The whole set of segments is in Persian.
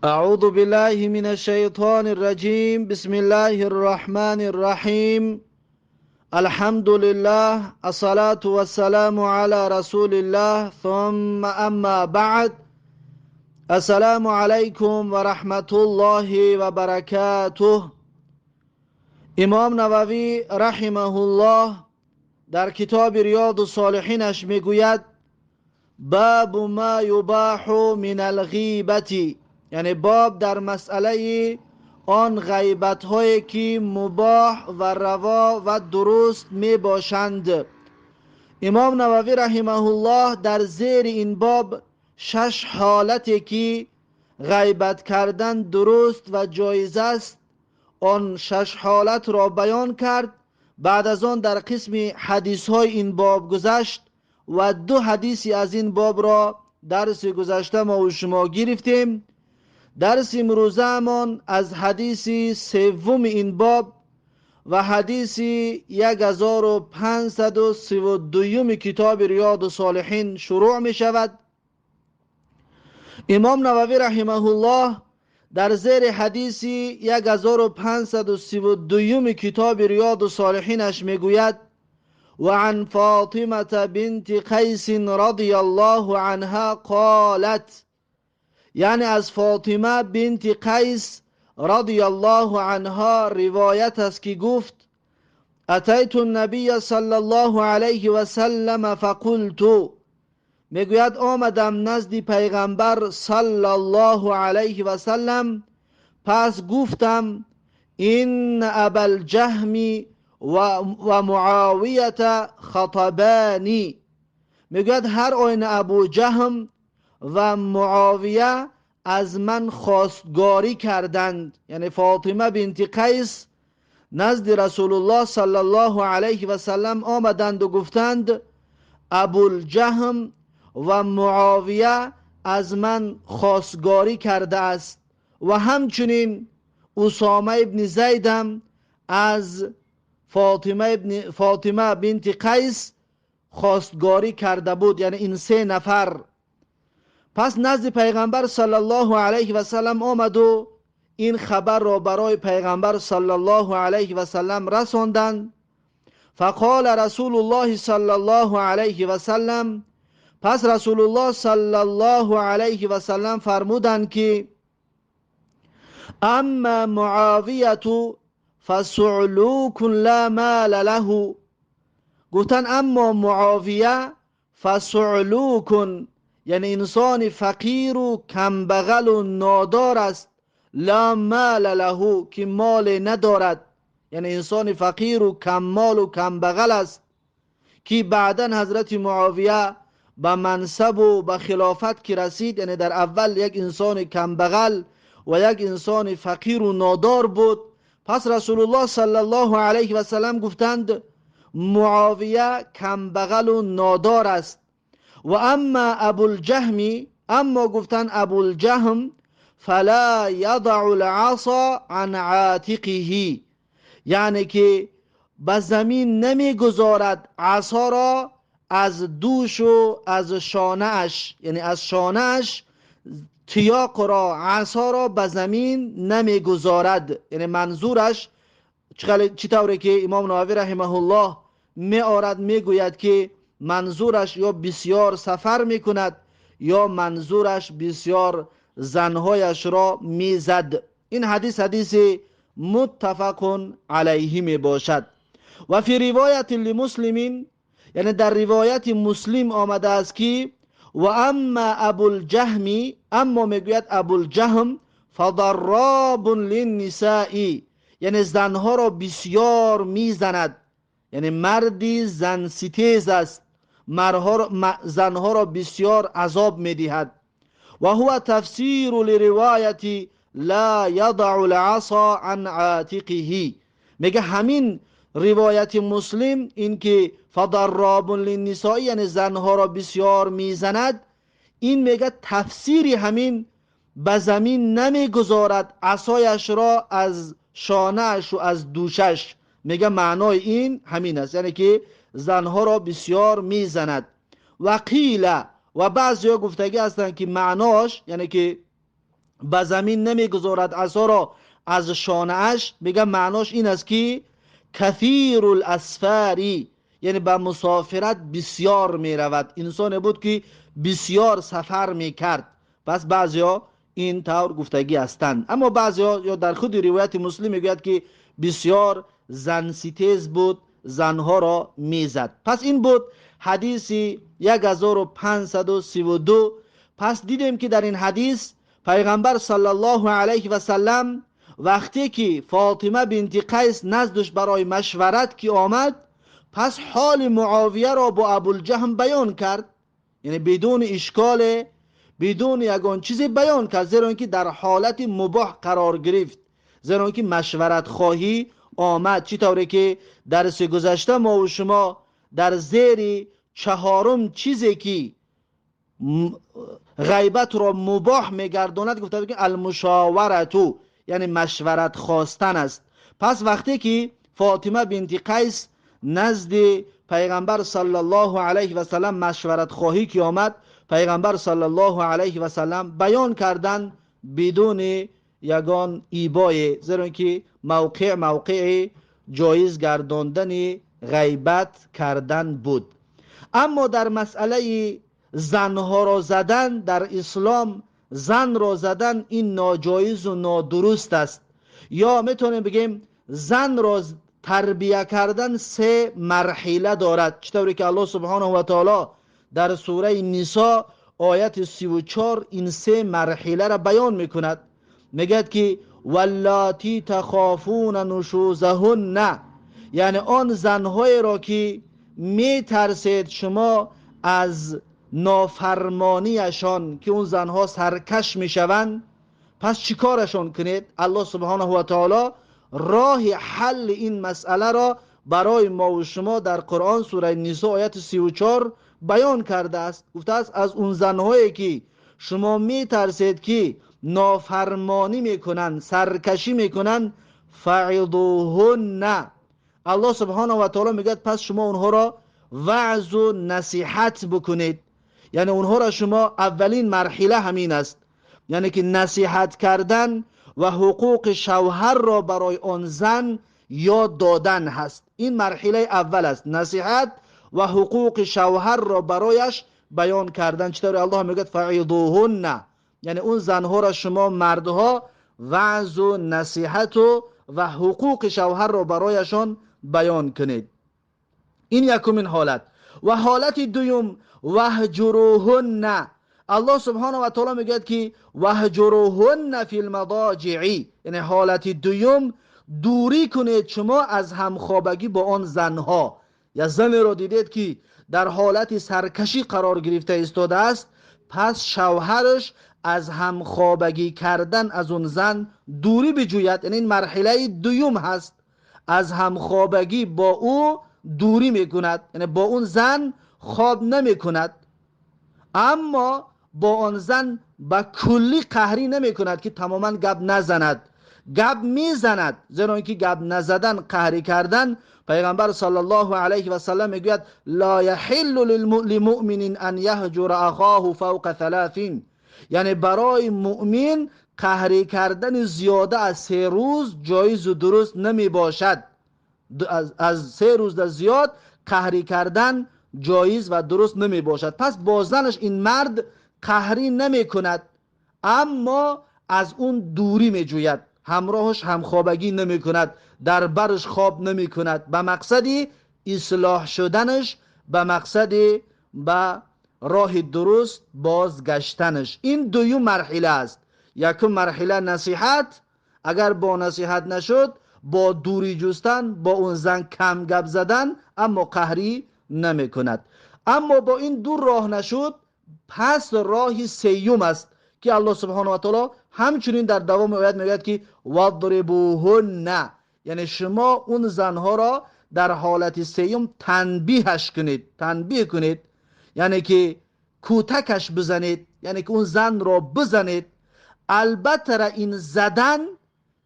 أعوذ بالله من الشيطان الرجيم. بسم الله الرحمن الرحيم. الحمد لله، الصلاة والسلام على رسول الله، ثم أما بعد. السلام عليكم ورحمة الله وبركاته. امام نووی رحمه الله در کتاب ریاض الصالحینش میگوید باب ما یباح من الغیبة، یعنی باب در مسئله آن غیبت هایی که مباح و روا و درست می باشند. امام نووی رحمه الله در زیر این باب 6 حالتی که غیبت کردن درست و جایز است، آن 6 حالت را بیان کرد. بعد از آن در قسم حدیث های این باب گذشت و 2 حدیثی از این باب را درس گذشته ما و شما گرفتیم. درس امروزه امان از حدیث سوم این باب و حدیث 1532 کتاب ریاض الصالحین شروع می شود. امام نووی رحمه الله در زیر حدیث 1532 کتاب ریاض الصالحینش می گوید و عن فاطمه بنت قیس رضی الله عنها قالت، یعنی از فاطمه بنت قیس رضی الله عنها روایت است که گفت اتیت النبی صلی الله علیه و سلم فقلت، میگوید آمدم نزد پیغمبر صلی الله علیه و سلم، پس گفتم این ابا الجهم و معاویه خطبانی، میگوید هر آین ابو جهم و معاویه از من خواستگاری کردند. یعنی فاطمه بنت قیس نزد رسول الله صلی الله علیه و سلم آمدند و گفتند ابوالجهم و معاویه از من خواستگاری کرده است و همچنین اسامه ابن زیدم از فاطمه بنت قیس خواستگاری کرده بود. یعنی این 3 نفر. پس نزد پیغمبر صلی الله علیه و سلم آمد و این خبر را برای پیغمبر صلی الله علیه و سلم رساندند. فقال رسول الله صلی الله علیه و سلم، پس رسول الله صلی الله علیه و سلم فرمودند که اما معاویه فسعلوک لا مال له، گفتن اما معاویه فسعلوک، یعنی انسان فقیر و کمبغل و نادار است، لا مال له، که مال ندارد. یعنی انسان فقیر و کم مال و کمبغل است که بعدن حضرت معاویه به منصب و به خلافت که رسید، یعنی در اول یک انسان کمبغل و یک انسان فقیر و نادار بود. پس رسول الله صلی الله علیه و سلم گفتند معاویه کمبغل و نادار است. و اما ابوالجهم، اما گفتن ابوالجهم فلا یضع العصا عن عاتقه، یعنی که به زمین نمی گذارد عصا را از دوش و از شانه اش، یعنی از شانه اش تیاق را، عصا را به زمین نمی گذارد. یعنی منظورش چطوره که امام نووی رحمه الله می آرد، می گوید که منظورش یا بسیار سفر می کند یا منظورش بسیار زنهایش را می زد. این حدیث متفق علیه می باشد. و فی روایت لمسلمین، یعنی در روایت مسلم آمده است که و اما ابوالجهم، اما میگوید ابوالجهم فضراب للنساء، یعنی زنها را بسیار میزند. یعنی مردی زن ستیز است، زنها را بسیار عذاب میدهد. و هو تفسیر لروایت لا یضع العصا عن عاتقه، میگه همین روایت مسلم این که فضراب للنساء، یعنی زنها را بسیار میزند، این میگه تفسیری همین به زمین نمیگذارد عصایش را از شانهش و از دوشش، میگه معنای این همین است، یعنی که زنها را بسیار میزند. و قیل، و بعضی ها گفتگی هستند که معناش یعنی که به زمین نمیگذارد عصا را از شانه اش، میگه معناش این است که کثیر الاسفاری، یعنی به مسافرت بسیار میرود، انسان بود که بسیار سفر میکرد. پس بعضیا این طور گفتگی هستند، اما بعضیا یا در خود روایت مسلم میگوید که بسیار زن ستیز بود، زنها را میزد. پس این بود حدیث 1532. پس دیدیم که در این حدیث پیغمبر صلی الله علیه و سلم وقتی که فاطمه بنت قیس نزدش برای مشورت که آمد، پس حال معاویه را با ابوالجهم بیان کرد، یعنی بدون اشکال، بدون یگان چیزی بیان کرد، زیرا اینکه در حالت مباح قرار گرفت، زیرا اینکه مشورت خواهی آمد. چی طوری که درس گذشته ما و شما در زیر چهارم چیزی که غیبت را مباح میگرداند گفته که المشاورتو، یعنی مشورت خواستن است. پس وقتی که فاطمه بنت قیس نزد پیغمبر صلی الله علیه و سلم مشورت خواهی که آمد، پیغمبر صلی الله علیه و سلم بیان کردن بدون یگان ایبای، زیرا اینکه موقع جایز گرداندن غیبت کردن بود. اما در مسئله زنها را زدن در اسلام، زن را زدن این ناجایز و نادرست است، یا میتونیم بگیم زن را تربیه کردن 3 مرحله دارد، چطوری که الله سبحانه و تعالی در سوره نساء آیت 34 این 3 مرحله را بیان میکند. میگد که واللاتی تخافون نشوزهن، یعنی آن زنهای را که میترسید شما از نافرمانیشان که اون زنها سرکش میشوند، پس چیکارشون کنید؟ الله سبحانه و تعالی راه حل این مسئله را برای ما و شما در قرآن سوره نساء آیت 34 بیان کرده است. گفته است از اون زنهایی که شما میترسید که نافرمانی میکنن، سرکشی میکنن، فعظوهن، الله سبحانه و تعالی میگه پس شما اونها را وعظ و نصیحت بکنید. یعنی اونها را شما اولین مرحله همین است، یعنی که نصیحت کردن و حقوق شوهر را برای آن زن یاد دادن هست. این مرحله اول است، نصیحت و حقوق شوهر را برایش بیان کردن. چطور الله میگه فعظوهن، یعنی اون زنها را شما مردها وعظ و نصیحت و حقوق شوهر را برایشان بیان کنید. این یکمین حالت. و حالت دوم وهجروهن، الله سبحانه و تعالی میگه که وهجروهن فی المضاجع، یعنی حالت دوم دوری کنید شما از همخوابگی با آن زنها. یا زنی را دیدید که در حالت سرکشی قرار گرفته ایستاده است، پس شوهرش از همخوابگی کردن از اون زن دوری بجوید، یعنی این مرحله دوم هست، از همخوابگی با او دوری میکند، یعنی با اون زن خواب نمیکند، اما با آن زن با کلی قهری نمیکند که تماما گپ نزند، گپ میزند، زیرا اینکه گپ نزدن قهری کردن، پیغمبر صلی الله علیه و سلم میگوید لا یحل للمؤمن ان یهجر اخاه فوق 3، یعنی برای مؤمن قهری کردن زیاده از 3 روز جایز و درست نمی باشد. از 3 روز در زیاد قهری کردن جایز و درست نمی باشد. پس با زنش این مرد قهری نمی کند، اما از اون دوری می جوید، همراهش همخوابگی نمی کند، در برش خواب نمی کند، به مقصدی اصلاح شدنش، به مقصدی به راه درست بازگشتنش. این دوم مرحله است. یکم مرحله نصیحت، اگر با نصیحت نشد با دوری جستن، با اون زن کم گپ زدن، اما قهری نمی کند. اما با این دو راه نشد، پس راه سیوم است که الله سبحانه و تعالی همچنین در دوام آیت میگوید که وضربوهن، یعنی شما اون زنها را در حالت سیوم تنبیهش کنید، تنبیه کنید، یعنی که کوتکش بزنید، یعنی که اون زن را بزنید. البته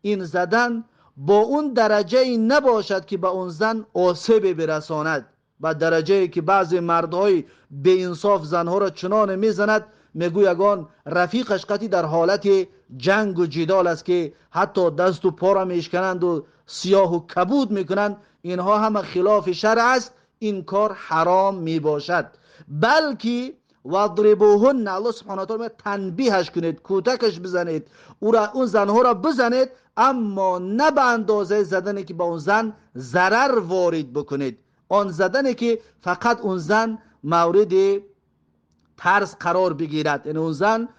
این زدن با اون درجه نباشد که به اون زن آسیب برساند، با درجه که بعضی مردهای به انصاف زنها را چنان میزند میگو یگان رفیقش قطعی در حالت جنگ و جدال است که حتی دست و پا را میشکنند و سیاه و کبود میکنند، اینها همه خلاف شرع است، این کار حرام میباشد. بلکه وضربوهن، الله سبحانه و تعالی تنبیهش کنید، کتکش بزنید، اون زنها را بزنید، اما نه به اندازه زدنی که با اون زن ضرر وارد بکنید، آن زدنی که فقط اون زن مورد ترس قرار بگیرد، یعنی اون زن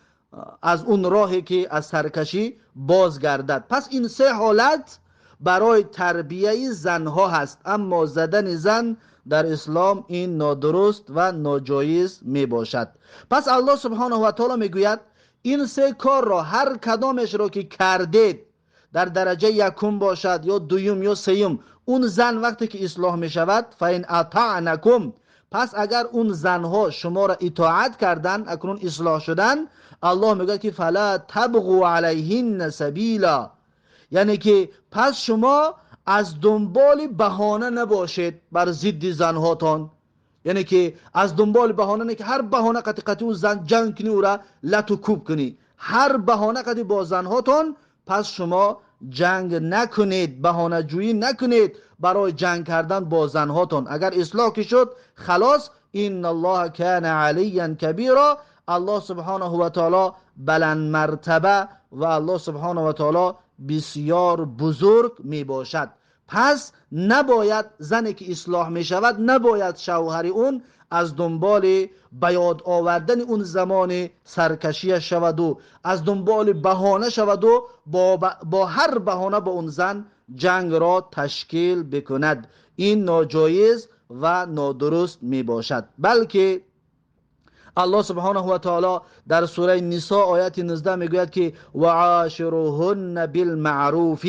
از اون راهی که از سرکشی بازگردد. پس این سه حالت برای تربیه زنها هست، اما زدن زن در اسلام این نادرست و ناجایز می باشد. پس الله سبحانه و تعالی می گوید این سه کار را هر کدامش را که کردید، در درجه یکم باشد یا دویم یا سیم، اون زن وقتی که اصلاح می شود، فین اطعنکم، پس اگر اون زنها شما را اطاعت کردن، اکنون اصلاح شدن، الله میگه که فلا تبغوا علیهن سبیلا، یعنی که پس شما از دنبال بهانه نباشید بر ضد زنهاتان، یعنی که از دنبال بهانه نه که هر بهانه قطعی اون زن جنگ کنی او را لتو کوب کنی، هر بهانه قطعی با زنهاتان، پس شما جنگ نکنید، بهانه جویی نکنید برای جنگ کردن با زنهاتان. اگر اصلاح که شد خلاص، این الله کان علیا کبیرا، الله سبحانه و تعالی بلند مرتبه و الله سبحانه و تعالی بسیار بزرگ می باشد. پس نباید زنی که اصلاح می شود، نباید شوهر اون از دنبال بیاد آوردن اون زمان سرکشی شود و از دنبال بهانه شود و با هر بهانه با اون زن جنگ را تشکیل بکند. این ناجایز و نادرست می باشد. بلکه الله سبحانه و تعالی در سوره نساء آیت 19 میگوید که وعاشروهن بالمعروف،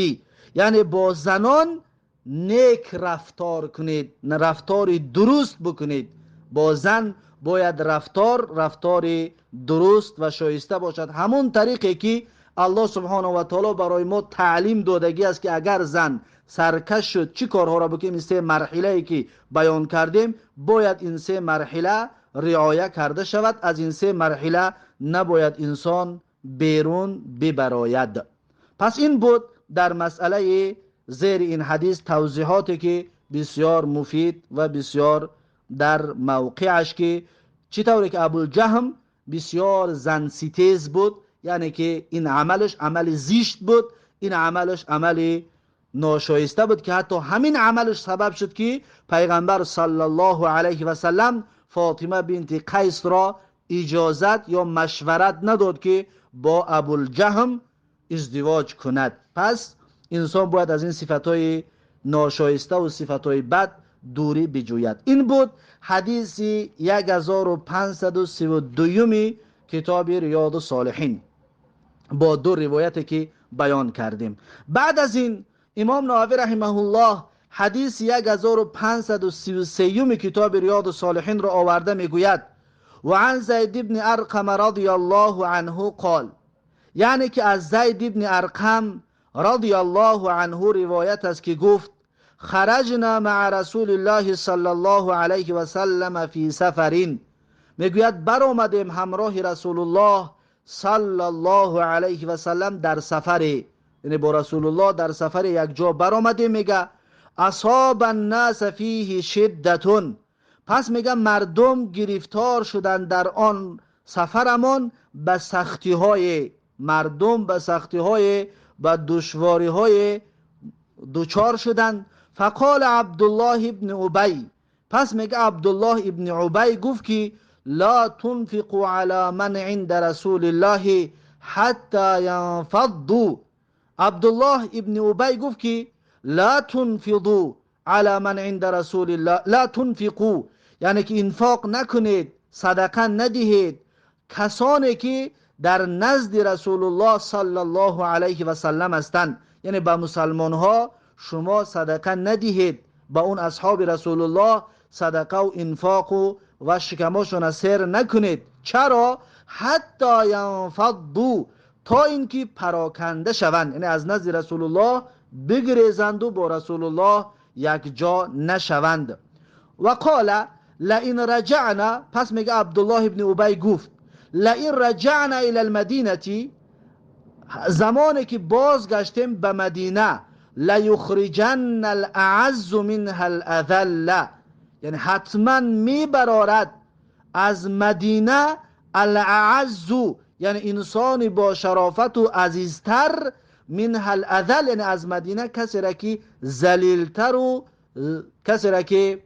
یعنی با زنان نیک رفتار کنید، رفتار درست بکنید. با زن باید رفتار درست و شایسته باشد، همون طریقی که الله سبحانه و تعالی برای ما تعلیم دادگی است که اگر زن سرکش شد چی کارها را بکنیم. این سه مرحله ای که بیان کردیم باید این سه مرحله رعایت کرده شود، از این سه مرحله نباید انسان بیرون ببراید. پس این بود در مسئله زیر این حدیث توضیحاتی که بسیار مفید و بسیار در موقعش، که چطوری که ابوالجهم بسیار زن ستیز بود، یعنی که این عملش عمل زیشت بود، این عملش عمل ناشایسته بود، که حتی همین عملش سبب شد که پیغمبر صلی الله علیه و سلم فاطمه بنت قیس را اجازت یا مشورت نداد که با ابوالجهم ازدواج کند. پس انسان باید از این صفتهای ناشایسته و صفتهای بد دوری بجوید. این بود حدیث 1532 کتاب ریاض الصالحین با دو روایتی که بیان کردیم. بعد از این امام نووی رحمه الله حدیث 1533 کتاب ریاض الصالحین را آورده میگوید و عن زید بن ارقم رضی الله عنه قال، یعنی که از زید بن ارقم رضی الله عنه روایت است که گفت خرجنا مع رسول الله صلی الله علیه و سلم فی سفرین، میگوید برآمدیم همراه رسول الله صلی الله علیه و سلم در سفری، یعنی با رسول الله در سفر یک جا برآمدیم. میگه اصاب الناس فیه شدتون، پس میگه مردم گرفتار شدن در آن سفرمان به سختی های، مردم به سختی های و دشواری های دوچار شدن. فقال عبدالله ابن ابی، پس میگه عبدالله ابن ابی گفت که لا تنفقوا على من عند رسول الله حتى ينفضوا. عبدالله ابن ابی گفت که لا تنفضوا على من عند رسول الله، لا تنفقوا یعنی که انفاق نکنید، صدقه ندهید کسانی که در نزد رسول الله صلی الله علیه و سلم هستند، یعنی به مسلمان ها شما صدقه ندهید، با اون اصحاب رسول الله صدقه و انفاق و شکماشون سیر نکنید. چرا؟ حتی ینفضوا، تا اینکه پراکنده شوند، یعنی از نزد رسول الله بگریزند و با رسول الله یک جا نشوند. و قال لئن رجعنا، پس میگه عبدالله ابن ابی گفت لئن رجعنا الى المدینه، زمانی که بازگشتیم به مدینه، لیخرجن الاعز منها الاذل، یعنی حتما میبرارد از مدینه الاعز، یعنی انسانی با شرافت و عزیزتر، منها الاذل، یعنی از مدینه کسی را که ذلیلتر و کسی را که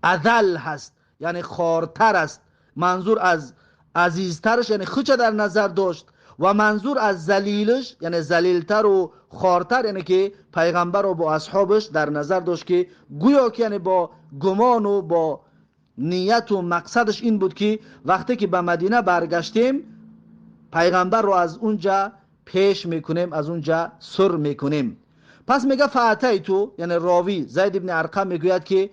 اذل هست یعنی خارتر است. منظور از عزیزترش یعنی خچه در نظر داشت و منظور از ذلیلش یعنی ذلیلتر و خارتر یعنی که پیغمبر و با اصحابش در نظر داشت، که گویا که یعنی با گمان و با نیت و مقصدش این بود که وقتی که به مدینه برگشتیم پیغمبر رو از اونجا پیش میکنیم، از اونجا سر میکنیم. پس میگه فاتیتو، یعنی راوی زید ابن ارقم میگوید که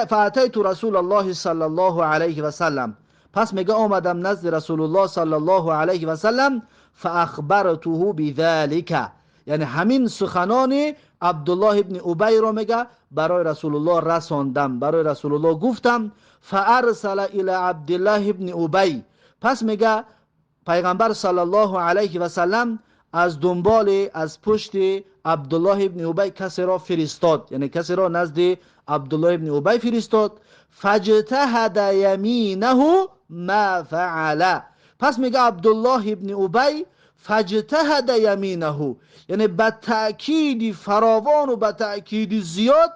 فاتیتو رسول الله صلی الله علیه و سلم، پس میگه آمدم نزد رسول الله صلی الله علیه و سلم، فاخبرته بذلك، یعنی همین سخنان عبدالله ابن ابی رو میگه برای رسول الله رساندم، برای رسول الله گفتم. فارسل الى عبدالله ابن ابی، پس میگه پیغمبر صلی الله علیه و سلم از دنبال از پشت عبدالله ابن ابی کسی را فرستاد، یعنی کسی را نزد عبدالله ابن ابی فرستاد. فاجتهد یمینه ما فعل، پس میگه عبدالله ابن ابی فاجتهد یمینه، یعنی به تأکید فراوان و به تأکید زیاد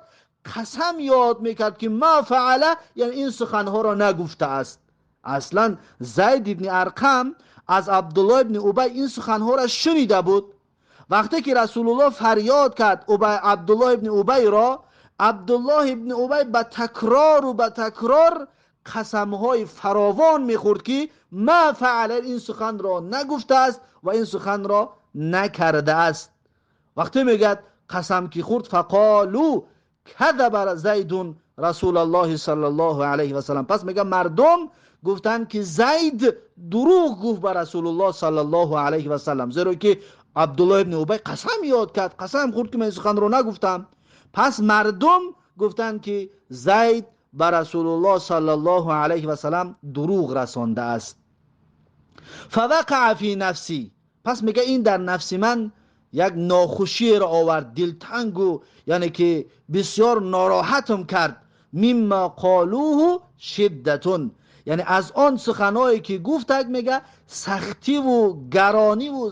قسم یاد میکرد که ما فعله، یعنی این سخنها را نگفته است. اصلا زید ابن ارقم از عبدالله ابن ابی این سخنها را شنیده بود. وقتی که رسول الله فریاد کرد عبدالله ابن ابی را، عبدالله ابن ابی به تکرار و به تکرار قسمهای فراوان میخورد که ما فعل، این سخن را نگفته است و این سخن را نکرده است. وقتی میگه قسم کی خورد، فقالو کذب زید رسول الله صلی الله علیه و سلم، پس میگه مردم گفتن که زید دروغ گفت بر رسول الله صلی الله علیه و سلم، زیرا که عبدالله ابن ابی قسم یاد کرد، قسم خورد که من سخن رو نگفتم. پس مردم گفتن که زید بر رسول الله صلی الله علیه و سلم دروغ رسانده است. فوقع فی نفسی، پس میگه این در نفس من یک ناخوشی را آورد، دلتنگ و یعنی که بسیار ناراحتم کرد. مما قالوه شدتون، یعنی از آن سخنایی که گفتند میگه سختی و گرانی و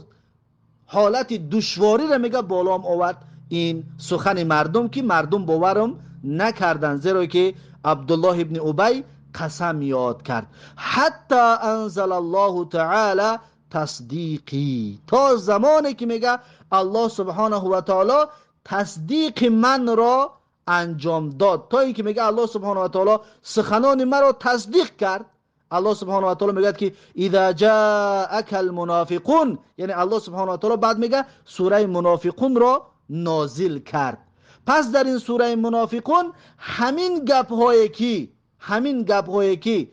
حالت دشواری را میگه بالام آورد این سخن مردم، که مردم باورم نکردن، زیرا که عبدالله ابن ابی قسم یاد کرد. حتی انزل الله تعالی تصدیقی، تا زمانی که میگه الله سبحانه و تعالی تصدیق من را انجام داد، تا اینکه میگه الله سبحانه و تعالی سخنان مرا تصدیق کرد. الله سبحانه و تعالی میگه که اذا جاءك المنافقون، یعنی الله سبحانه و تعالی بعد میگه سوره منافقون را نازل کرد. پس در این سوره منافقون همین گپ هایی که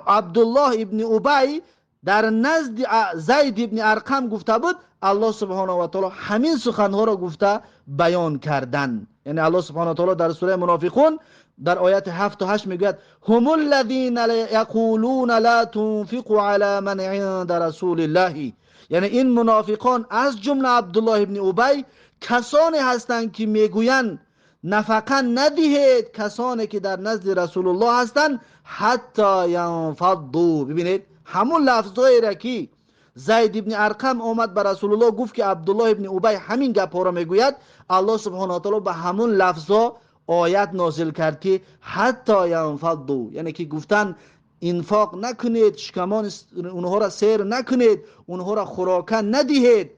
عبدالله ابن ابی در نزد زید ابن ارقم گفته بود، الله سبحانه و تعالی همین سخنها را گفته بیان کردن. یعنی الله سبحانه و تعالی در سوره منافقون در آیات 7 و 8 میگوید هم الذین یقولون لا تنفقوا علی من عند رسول الله، یعنی این منافقان از جمله عبدالله ابن ابی کسانی هستند که میگویند نفقه ندهید کسانی که در نزد رسول الله هستند حتی ینفضوا. ببینید همون لفظایی را که زید ابن ارقم آمد به رسول الله گفت که عبدالله ابن ابی همین گپا را میگوید، الله سبحانه و تعالی به همون لفظا آیت نازل کرد که حتی ینفضوا، یعنی که گفتن انفاق نکنید، شکمان اونها را سیر نکنید، اونها را خوراکه ندهید،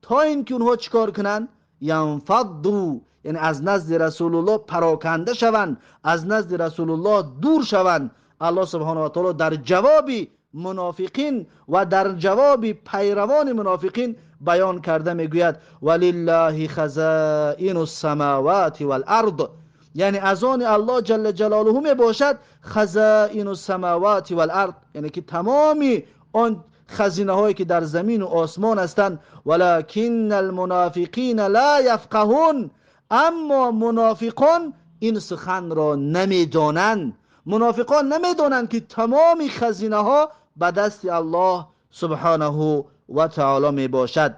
تا اینکه اونها چیکار کنن؟ ینفضوا، یعنی از نزد رسول الله پراکنده شوند، از نزد رسول الله دور شوند. الله سبحانه و تعالی در جواب منافقین و در جواب پیروان منافقین بیان کرده میگوید ولله خزائن السماوات والارض، یعنی از آن الله جل جلاله می باشد خزائن السماوات والارض، یعنی که تمامی آن خزینه هایی که در زمین و آسمان هستند. ولکن المنافقین لا یفقهون، اما منافقان این سخن را نمیدانند. منافقان نمیدانند که تمامی خزینه ها به دست الله سبحانه و تعالی می باشد.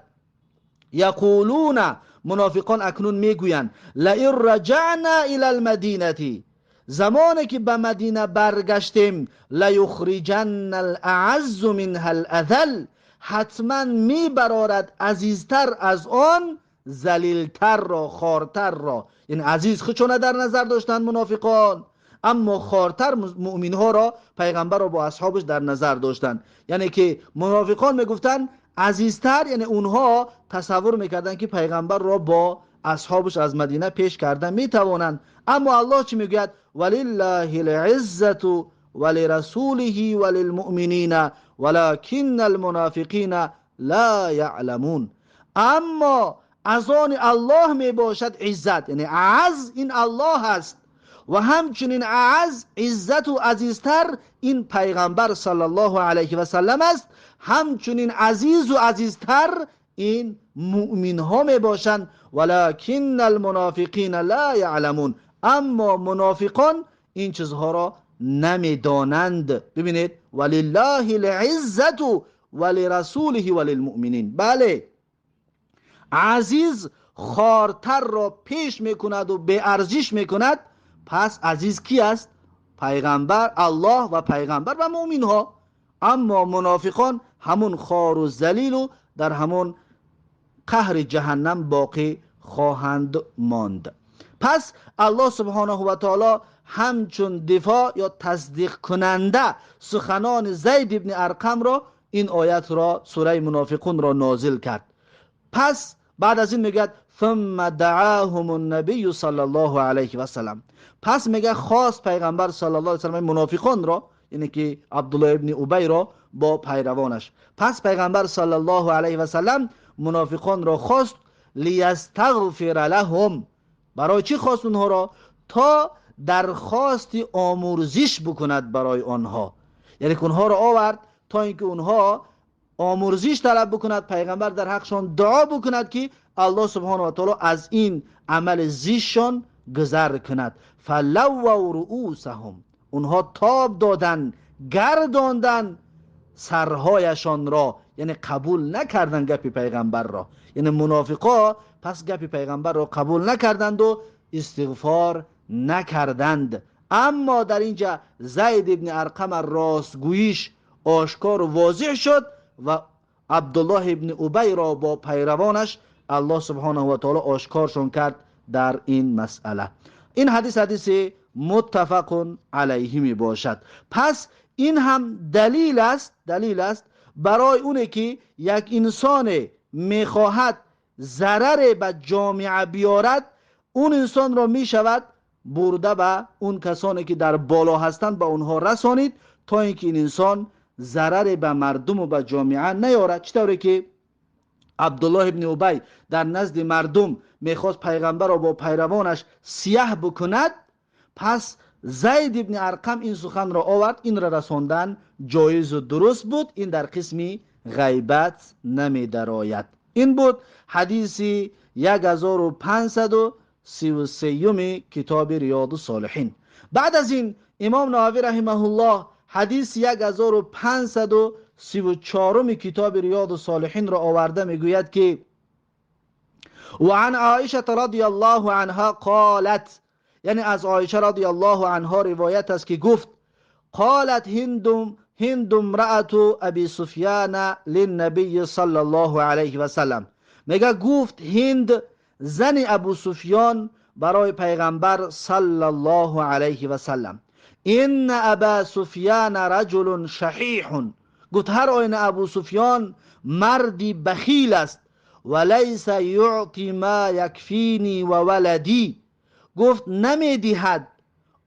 یقولون، منافقان اکنون میگویند لئن رجعنا الی المدینه، زمانی که به مدینه برگشتیم، لیخرجن الاعز منها الاذل، حتما میبرارد عزیزتر از آن ذلیلتر را، خوارتر را. یعنی عزیز خودشون در نظر داشتن منافقان، اما خوارتر مؤمن ها را پیغمبر را با اصحابش در نظر داشتن. یعنی که منافقان میگفتن عزیزتر، یعنی اونها تصور میکردن که پیغمبر را با اصحابش از مدینه پیش کردن میتوانند. اما الله چی میگوید؟ ولله العزة ولرسوله وللمؤمنین ولكن المنافقین لا یعلمون. اما از آن الله میباشد عزت، یعنی اعز این الله است، و همچنین اعز، عزت و عزیزتر این پیغمبر صلی الله علیه و سلم است. همچنین عزیز و عزیزتر این مؤمن ها می باشند. ولکن المنافقین لا یعلمون، اما منافقان این چیزها را نمیدانند. ببینید، ولله العزة ولرسوله وللمؤمنین. بله، عزیز خوارتر را پیش میکند و به ارزش میکند. پس عزیز کی است؟ پیغمبر، الله و پیغمبر و مؤمن ها. اما منافقان همون خوار و ذلیل و در همون قهر جهنم باقی خواهند ماند. پس الله سبحانه و تعالی همچون دفاع یا تصدیق کننده سخنان زید ابن ارقم را، این آیت را، سوره منافقون را نازل کرد. پس بعد از این میگه ثم دعاهم النبی صلی الله علیه و سلم، پس میگه خواست پیغمبر صلی الله علیه و سلم منافقان را، یعنی که عبدالله ابن ابی را با پیروانش. پس پیغمبر صلی الله علیه و سلم منافقان را خواست لیستغفر لهم. برای چی خواست اونها را؟ تا درخواست آمرزش بکند برای آنها. یعنی که اونها را آورد تا اینکه اونها آمرزش طلب بکند، پیغمبر در حقشان دعا بکند که الله سبحانه و تعالی از این عمل زیشان گذر کند. فلووا رؤوسهم، اونها تاب دادن، گرداندن سرهایشان را، یعنی قبول نکردن گپ پیغمبر را. یعنی منافقا پس گپ پیغمبر را قبول نکردند و استغفار نکردند. اما در اینجا زید ابن ارقم راستگوییش آشکار و واضح شد و عبدالله ابن ابی را با پیروانش الله سبحانه و تعالی آشکارشون کرد در این مسئله. این حدیث متفق علیه می باشد. پس این هم دلیل است برای اونه که یک انسان میخواهد ضرر به جامعه بیارد، اون انسان را می شود برده به اون کسانی که در بالا هستند، به اونها رسانید تا اینکه این انسان ضرر به مردم و به جامعه نیارد. چطوری که عبدالله ابن ابی در نزد مردم میخواست پیغمبر را با پیروانش سیاه بکند، پس زید ابن ارقم این سخن را آورد. این را رساندن جایز و درست بود، این در قسم غیبت نمی درآید. این بود حدیث 1533 کتاب ریاض الصالحین. بعد از این امام نووی رحمه الله حدیث 1534 کتاب ریاض الصالحین را آورده، میگوید که وعن عائشه رضی الله عنها قالت، یعنی از عایشه رضی الله عنها روایت است که گفت قالت هند امرأة ابی سفیان للنبی صلی الله علیه و سلم، میگه گفت هند زن ابو سفیان برای پیغمبر صلی الله علیه و سلم، ان ابا سفیان رجل شحیح، گفت هر آینه ابو سفیان مردی بخیل است، ولیس یعطی ما یکفینی و ولدی، گفت نمیدهد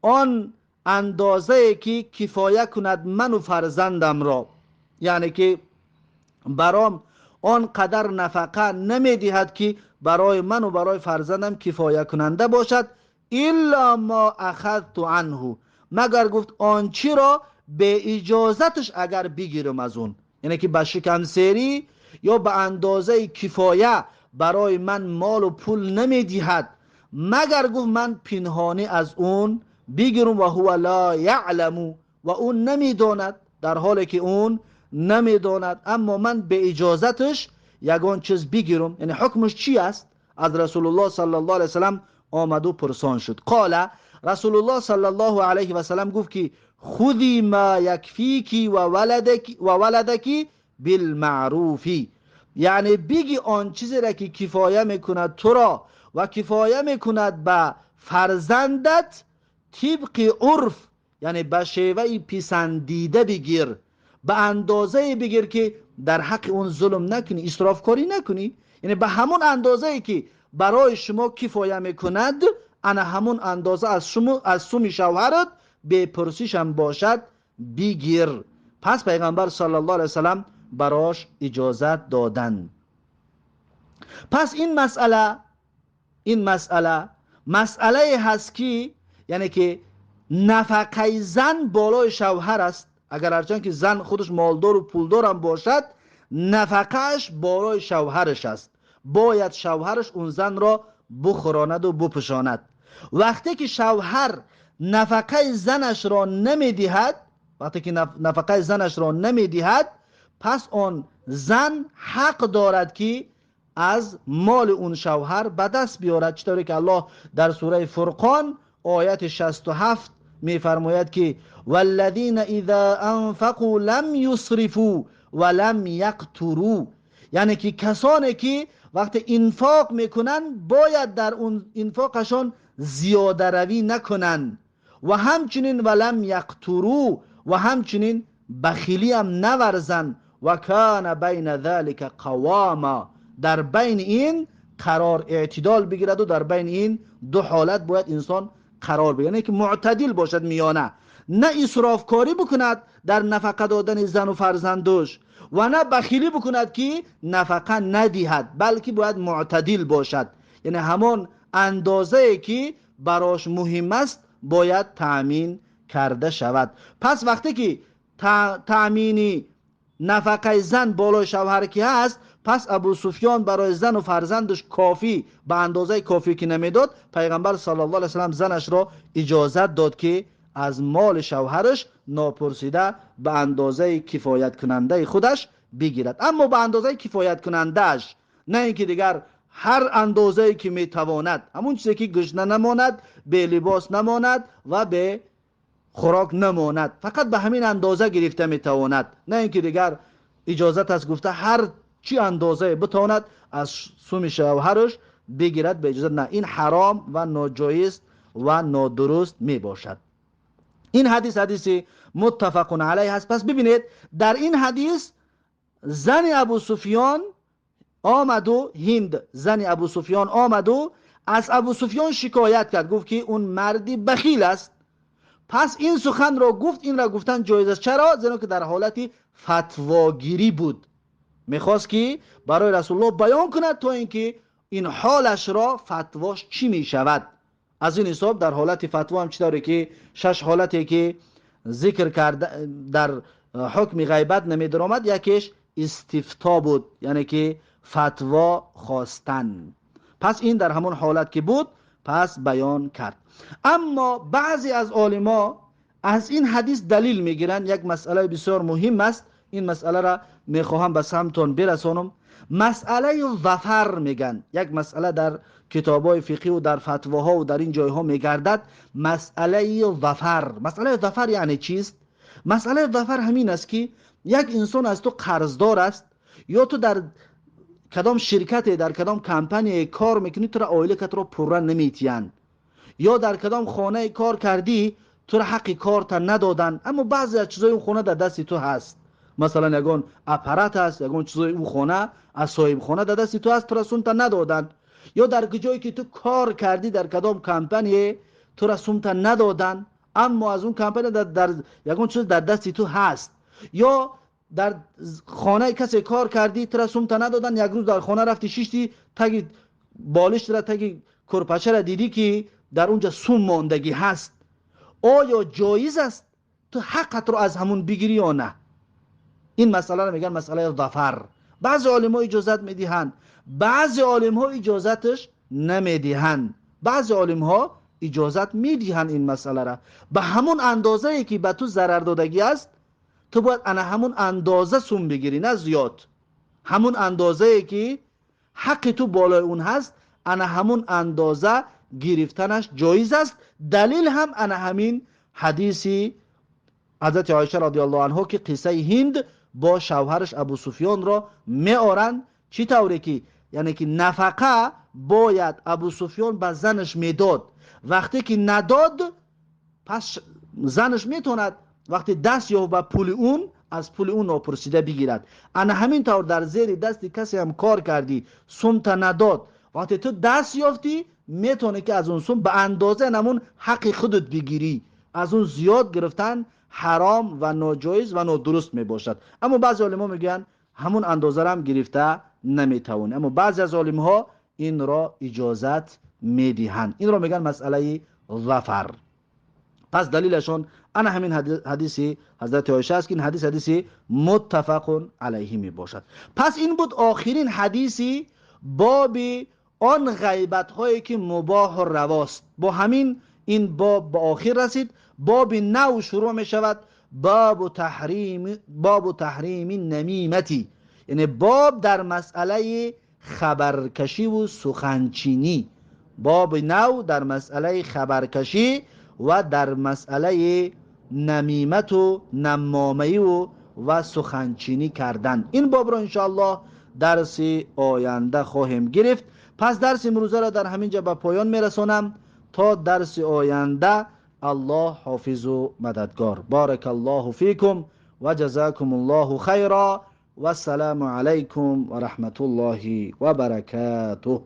آن اندازه که کفایه کند من و فرزندم را، یعنی که برام آن قدر نفقه نمیدهد که برای من و برای فرزندم کفایه کننده باشد، الا ما اخذت عنه، مگر گفت آنچه را به اجازتش اگر بگیرم از اون، یعنی که به شکم سیری یا به اندازه کفایه برای من مال و پول نمیدهد، مگر گفت من پنهانی از اون بگیرم. و هو لا یعلم، و اون نمیداند، در حالی که اون نمیداند، اما من به اجازتش یگان چیز بگیرم. یعنی حکمش چی است؟ از رسول الله صلی الله علیه وسلم آمد و پرسان شد. قال رسول الله صلی الله علیه وسلم گفت که خذی ما یکفیکی و ولدکی بالمعروفی، یعنی بگی آن چیزی را که کفایه میکند تو را و کفایه میکند به فرزندت طبق عرف، یعنی به شیوه پسندیده بگیر، به اندازه بگیر که در حق اون ظلم نکنی، اسراف کاری نکنی. یعنی به همون اندازه که برای شما کفایه میکند، انا همون اندازه از سوم شوهرت به پرسیش هم باشد بگیر. پس پیغمبر صلی الله علیه وسلم براش اجازت دادن. پس این مسئله هست که یعنی که نفقه زن بالای شوهر است. اگر هرچند که زن خودش مالدار و پولدار هم باشد، نفقهش بالای شوهرش است. باید شوهرش اون زن را بخوراند و بپوشاند. وقتی که شوهر نفقه زنش را نمیدهد، پس آن زن حق دارد که از مال اون شوهر به دست بیارد. چطوری که الله در سوره فرقان آیت 67 میفرماید که والذین اذا انفقوا لم یسرفوا ولم یقتروا، یعنی که کسانی که وقتی انفاق میکنن باید در اون انفاقشان زیاده روی نکنن، و همچنین ولم یقتروا، و همچنین بخیلی هم نورزن، و کان بین ذلک قواما، در بین این قرار اعتدال بگیرد و در بین این دو حالت باید انسان قرار بگیرد، یعنی که معتدل باشد میانه، نه اسراف کاری بکند در نفقه دادن زن و فرزندش و نه بخیلی بکند که نفقه ندهد، بلکه باید معتدل باشد. یعنی همون اندازه که براش مهم است باید تأمین کرده شود. پس وقتی که تأمین نفقه زن بالای شوهر که هست، پس ابو سفیان برای زن و فرزندش کافی به اندازه کافی که نمیداد، پیغمبر صلی الله علیه وسلم زنش را اجازت داد که از مال شوهرش ناپرسیده به اندازه کفایت کننده خودش بگیرد. اما به اندازه کفایت کنندهش، نه اینکه دیگر هر اندازه‌ای که میتواند، همون چیزی که گشنه نماند، به لباس نماند و به خوراک نماند، فقط به همین اندازه گرفته میتواند، نه اینکه دیگر اجازت است گفته هر چی اندازه بتواند از سوم شوهرش بگیرد به اجازت. نه، این حرام و ناجایز و نادرست می باشد. این حدیث متفق علیه است. پس ببینید در این حدیث زن ابو سفیان آمد و زن ابو سفیان آمد و از ابو سفیان شکایت کرد، گفت که اون مردی بخیل است. پس این سخن را گفت، این را گفتن جایز است. چرا؟ زیرا که در حالت فتواگیری بود، میخواست که برای رسول الله بیان کند تا اینکه این حالش را فتواش چی میشود. از این حساب در حالت فتوا هم چی داره که 6 حالتی که ذکر کرده در حکم غیبت نمیدر آمد، یکیش استفتا بود، یعنی که فتوا خواستن. پس این در همون حالت که بود پس بیان کرد. اما بعضی از علما از این حدیث دلیل میگیرن. یک مسئله بسیار مهم است، این مسئله را میخواهم به سمتون برسانم. مسئله ظفر میگن، یک مسئله در کتابای فقهی و در فتواها و در این جایها میگردد. مسئله ظفر یعنی چیست؟ مسئله ظفر همین است که یک انسان از تو قرضدار است، یا تو در کدام شرکت در کدام کمپانی کار میکنی، تو را آیله که تو را پررن نمیتین، یا در کدام خانه کار کردی تو را حق کارت ندادن، اما بعضی از چیزای اون خانه در دست تو هست، مثلا یگان اپارات هست، یگان چیزای اون خانه از صاحب خانه در دست تو هست، تو را سومت ندادن، یا در جایی که تو کار کردی در کدام کمپانی تو را سومت ندادن، اما از اون کمپانی در یگان چیز در دست تو هست، یا در خانه کسی کار کردی تو را سومت ندادن، یک روز در خانه رفتی شیشتی تگ بالش را تگ کرپچه را دیدی که در اونجا سوم ماندگی هست، آیا جایز است تو حقت رو از همون بگیری یا نه؟ این مسئله رو میگن مسئله ظفر. بعضی علما اجازت میدهند، بعضی علما اجازتش نمیدهند. بعضی علما اجازت میدهند این مسئله را به همون اندازه‌ای که به تو ضرر دادگی است تو باید انا همون اندازه سوم بگیری، نه زیاد. همون اندازه ای که حق تو بالای اون هست، انا همون اندازه گرفتنش جایز است. دلیل هم انا همین حدیثی حضرت عایشه رضی الله عنها که قصه هند با شوهرش ابو سفیان را میارن. چی طوری که یعنی که نفقه باید ابو سفیان به زنش میداد، وقتی که نداد پس زنش میتوند وقتی دست یا به پول اون از پول اون ناپرسیده بگیرد. انا همین طور در زیر دست کسی هم کار کردی سوم نداد، وقتی تو دست یافتی میتونه که از اون سوم به اندازه نمون حق خودت بگیری. از اون زیاد گرفتن حرام و ناجایز و نادرست میباشد. اما بعضی علما میگن همون اندازه را هم گرفته نمیتونه، اما بعضی از علما این را اجازت میدهند. این را میگن مسئله ظفر. پس دلیلشون انا همین حدیثی حضرت عایشه است که این حدیث متفق علیه می باشد. پس این بود آخرین حدیثی باب آن غیبت هایی که مباح و رواست. با همین این باب به آخر رسید. باب نو شروع می شود، باب تحریم نمیمتی، یعنی باب در مسئله خبرکشی و سخنچینی. باب نو در مسئله خبرکشی و در مسئله نمیمت و نمامی و سخنچینی کردن. این باب را انشاءالله درس آینده خواهیم گرفت. پس درس امروزه را در همین جا به پایان میرسونم تا درس آینده. الله حافظ و مددگار. بارک الله فیکم و جزاکم الله خیرا و السلام علیکم و رحمت الله و برکاته.